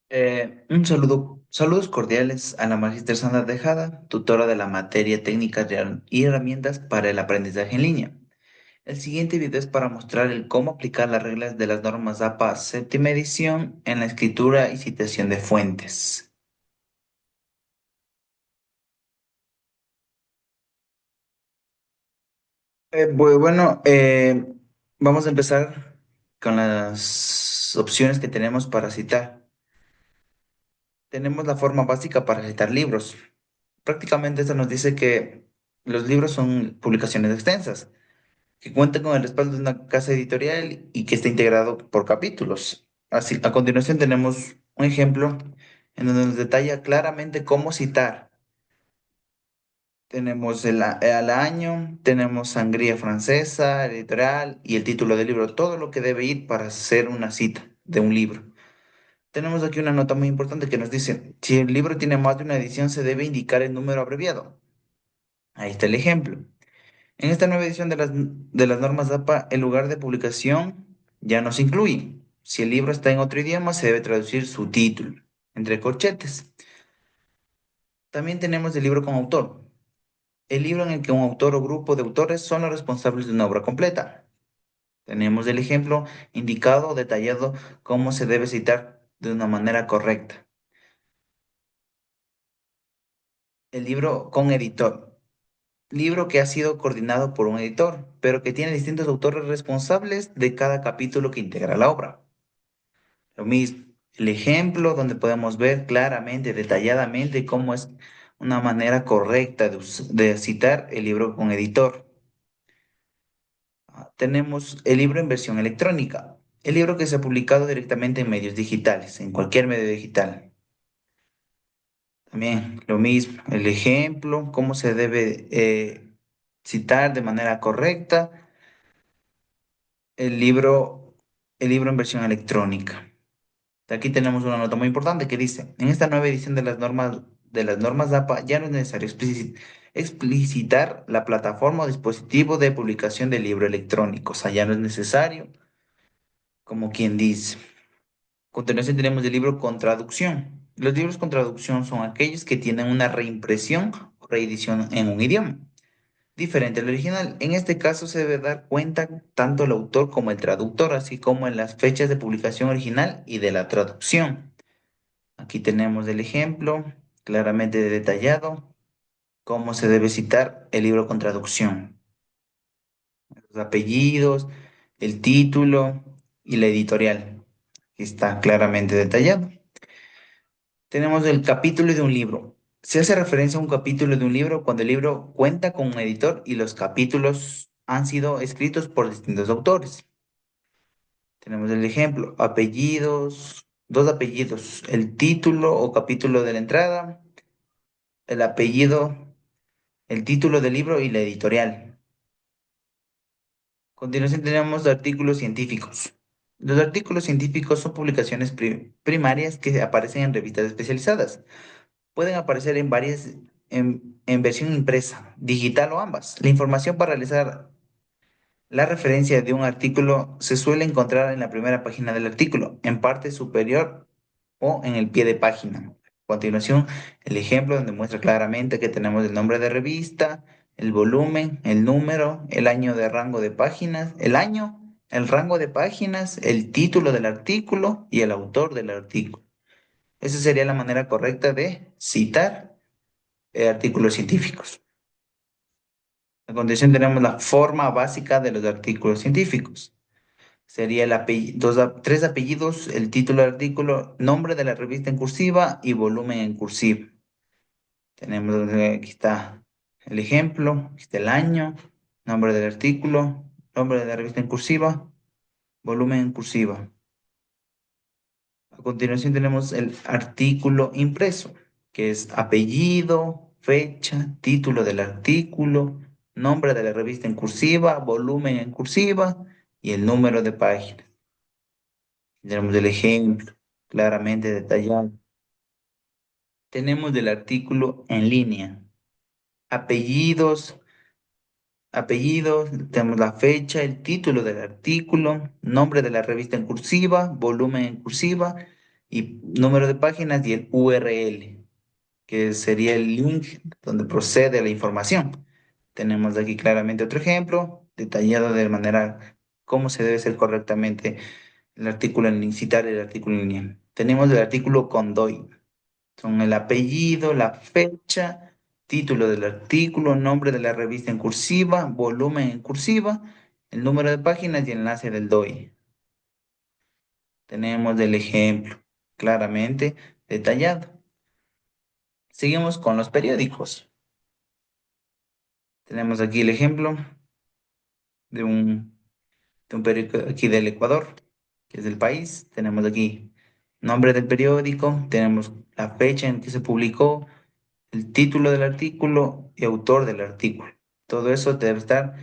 Saludos cordiales a la Magíster Sandra Tejada, tutora de la materia técnicas y herramientas para el aprendizaje en línea. El siguiente video es para mostrar el cómo aplicar las reglas de las normas APA séptima edición en la escritura y citación de fuentes. Bueno, vamos a empezar con las opciones que tenemos para citar. Tenemos la forma básica para citar libros. Prácticamente esto nos dice que los libros son publicaciones extensas, que cuenta con el respaldo de una casa editorial y que está integrado por capítulos. Así, a continuación tenemos un ejemplo en donde nos detalla claramente cómo citar. Tenemos el año, tenemos Sangría Francesa, editorial y el título del libro, todo lo que debe ir para hacer una cita de un libro. Tenemos aquí una nota muy importante que nos dice, si el libro tiene más de una edición, se debe indicar el número abreviado. Ahí está el ejemplo. En esta nueva edición de las normas APA, el lugar de publicación ya no se incluye. Si el libro está en otro idioma, se debe traducir su título, entre corchetes. También tenemos el libro con autor, el libro en el que un autor o grupo de autores son los responsables de una obra completa. Tenemos el ejemplo indicado o detallado cómo se debe citar de una manera correcta. El libro con editor, libro que ha sido coordinado por un editor, pero que tiene distintos autores responsables de cada capítulo que integra la obra. Lo mismo, el ejemplo donde podemos ver claramente, detalladamente cómo es una manera correcta de citar el libro con editor. Tenemos el libro en versión electrónica, el libro que se ha publicado directamente en medios digitales, en cualquier medio digital. También lo mismo, el ejemplo, cómo se debe citar de manera correcta el libro, el libro en versión electrónica. Aquí tenemos una nota muy importante que dice, en esta nueva edición de las normas APA ya no es necesario explicitar la plataforma o dispositivo de publicación del libro electrónico, o sea, ya no es necesario, como quien dice. A continuación tenemos el libro con traducción. Los libros con traducción son aquellos que tienen una reimpresión o reedición en un idioma diferente al original. En este caso se debe dar cuenta tanto el autor como el traductor, así como en las fechas de publicación original y de la traducción. Aquí tenemos el ejemplo claramente detallado, cómo se debe citar el libro con traducción, los apellidos, el título y la editorial. Aquí está claramente detallado. Tenemos el capítulo de un libro. Se hace referencia a un capítulo de un libro cuando el libro cuenta con un editor y los capítulos han sido escritos por distintos autores. Tenemos el ejemplo, apellidos, dos apellidos, el título o capítulo de la entrada, el apellido, el título del libro y la editorial. A continuación tenemos artículos científicos. Los artículos científicos son publicaciones primarias que aparecen en revistas especializadas. Pueden aparecer en versión impresa, digital o ambas. La información para realizar la referencia de un artículo se suele encontrar en la primera página del artículo, en parte superior o en el pie de página. A continuación, el ejemplo donde muestra claramente que tenemos el nombre de revista, el volumen, el número, el año de rango de páginas, el año, el rango de páginas, el título del artículo y el autor del artículo. Esa sería la manera correcta de citar artículos científicos. A continuación tenemos la forma básica de los artículos científicos. Sería tres apellidos, el título del artículo, nombre de la revista en cursiva y volumen en cursiva. Tenemos, aquí está el ejemplo, aquí está el año, nombre del artículo, nombre de la revista en cursiva, volumen en cursiva. A continuación tenemos el artículo impreso, que es apellido, fecha, título del artículo, nombre de la revista en cursiva, volumen en cursiva y el número de página. Tenemos el ejemplo claramente detallado. Tenemos el artículo en línea. Apellidos, apellidos, tenemos la fecha, el título del artículo, nombre de la revista en cursiva, volumen en cursiva y número de páginas y el URL, que sería el link donde procede la información. Tenemos aquí claramente otro ejemplo, detallado de manera cómo se debe hacer correctamente el artículo en citar el artículo en línea. Tenemos el artículo condoy. Son el apellido, la fecha, título del artículo, nombre de la revista en cursiva, volumen en cursiva, el número de páginas y enlace del DOI. Tenemos el ejemplo claramente detallado. Seguimos con los periódicos. Tenemos aquí el ejemplo de un periódico aquí del Ecuador, que es del país. Tenemos aquí nombre del periódico, tenemos la fecha en que se publicó, el título del artículo y autor del artículo. Todo eso debe estar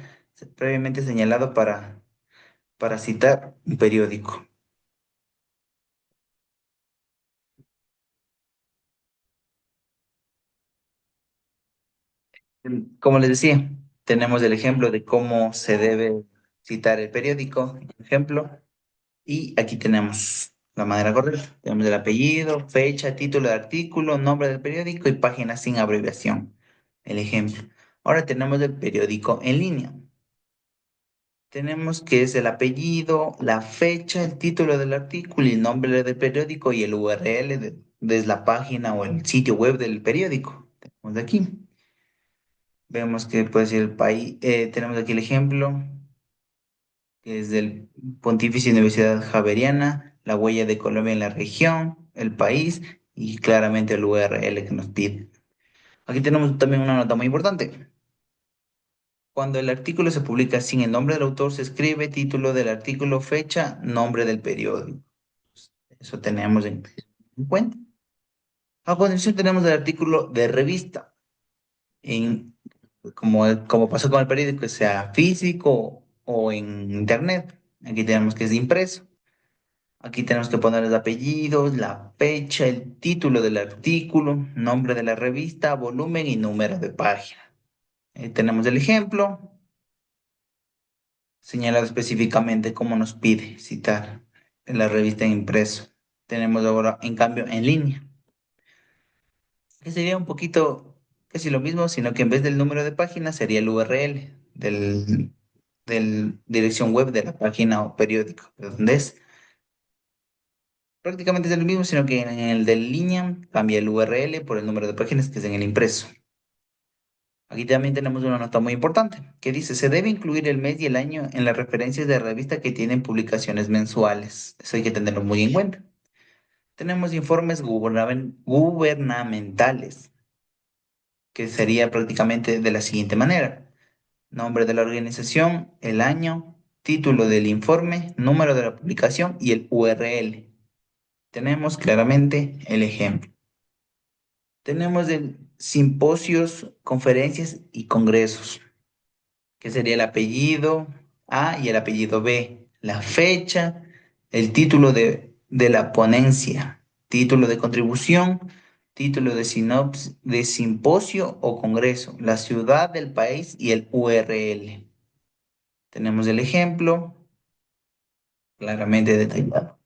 previamente señalado para citar un periódico. Como les decía, tenemos el ejemplo de cómo se debe citar el periódico, ejemplo, y aquí tenemos la manera correcta. Tenemos el apellido, fecha, título de artículo, nombre del periódico y página sin abreviación. El ejemplo. Ahora tenemos el periódico en línea. Tenemos que es el apellido, la fecha, el título del artículo y el nombre del periódico y el URL de la página o el sitio web del periódico. Tenemos aquí. Vemos que puede ser el país. Tenemos aquí el ejemplo, que es del Pontificia Universidad Javeriana, la huella de Colombia en la región, el país y claramente el URL que nos pide. Aquí tenemos también una nota muy importante. Cuando el artículo se publica sin el nombre del autor, se escribe título del artículo, fecha, nombre del periódico. Eso tenemos en cuenta. A continuación tenemos el artículo de revista, en, como pasó con el periódico, sea físico o en internet. Aquí tenemos que es impreso. Aquí tenemos que poner los apellidos, la fecha, el título del artículo, nombre de la revista, volumen y número de página. Tenemos el ejemplo, señalado específicamente cómo nos pide citar en la revista en impreso. Tenemos ahora, en cambio, en línea, que sería un poquito casi lo mismo, sino que en vez del número de página sería el URL del dirección web de la página o periódico, de donde es. Prácticamente es el mismo, sino que en el de línea cambia el URL por el número de páginas que es en el impreso. Aquí también tenemos una nota muy importante que dice, se debe incluir el mes y el año en las referencias de revista que tienen publicaciones mensuales. Eso hay que tenerlo muy en cuenta. Tenemos informes gubernamentales, que sería prácticamente de la siguiente manera. Nombre de la organización, el año, título del informe, número de la publicación y el URL. Tenemos claramente el ejemplo. Tenemos el simposios, conferencias y congresos, que sería el apellido A y el apellido B, la fecha, el título de la ponencia, título de contribución, título de de simposio o congreso, la ciudad del país y el URL. Tenemos el ejemplo claramente detallado.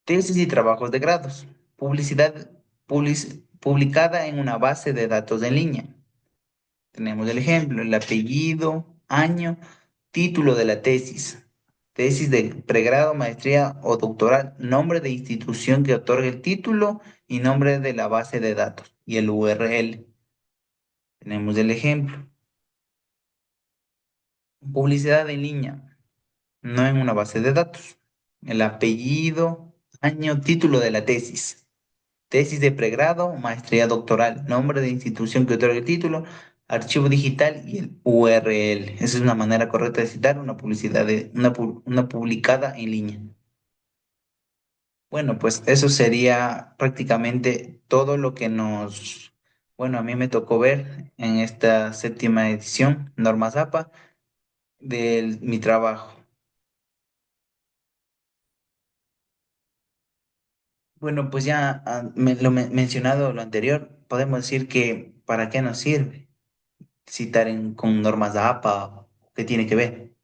Tesis y trabajos de grados. Publicidad publicada en una base de datos en línea. Tenemos el ejemplo, el apellido, año, título de la tesis. Tesis de pregrado, maestría o doctoral, nombre de institución que otorga el título y nombre de la base de datos y el URL. Tenemos el ejemplo. Publicidad en línea, no en una base de datos. El apellido, año, título de la tesis. Tesis de pregrado, maestría doctoral, nombre de institución que otorga el título, archivo digital y el URL. Esa es una manera correcta de citar una publicidad una publicada en línea. Bueno, pues eso sería prácticamente todo lo que bueno, a mí me tocó ver en esta séptima edición, Norma Zapa, de mi trabajo. Bueno, pues ya mencionado lo anterior, podemos decir que ¿para qué nos sirve citar con normas de APA? ¿Qué tiene que ver?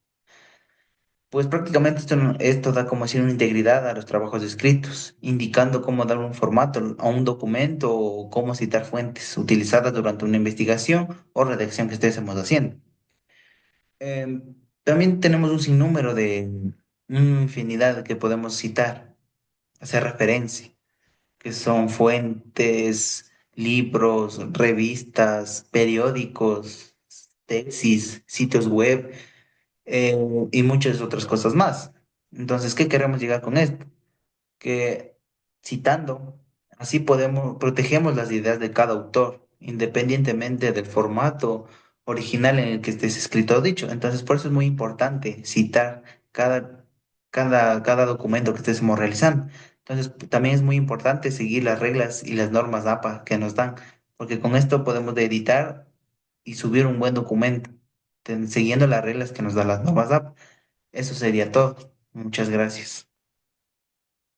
Pues prácticamente esto, esto da como decir una integridad a los trabajos escritos, indicando cómo dar un formato a un documento o cómo citar fuentes utilizadas durante una investigación o redacción que estemos haciendo. También tenemos un sinnúmero de una infinidad que podemos citar, hacer referencia, que son fuentes, libros, revistas, periódicos, tesis, sitios web eh, y muchas otras cosas más. Entonces, ¿qué queremos llegar con esto? Que citando, así podemos, protegemos las ideas de cada autor, independientemente del formato original en el que estés escrito o dicho. Entonces, por eso es muy importante citar cada, cada documento que estemos realizando. Entonces, también es muy importante seguir las reglas y las normas APA que nos dan, porque con esto podemos editar y subir un buen documento, siguiendo las reglas que nos dan las normas APA. Eso sería todo. Muchas gracias.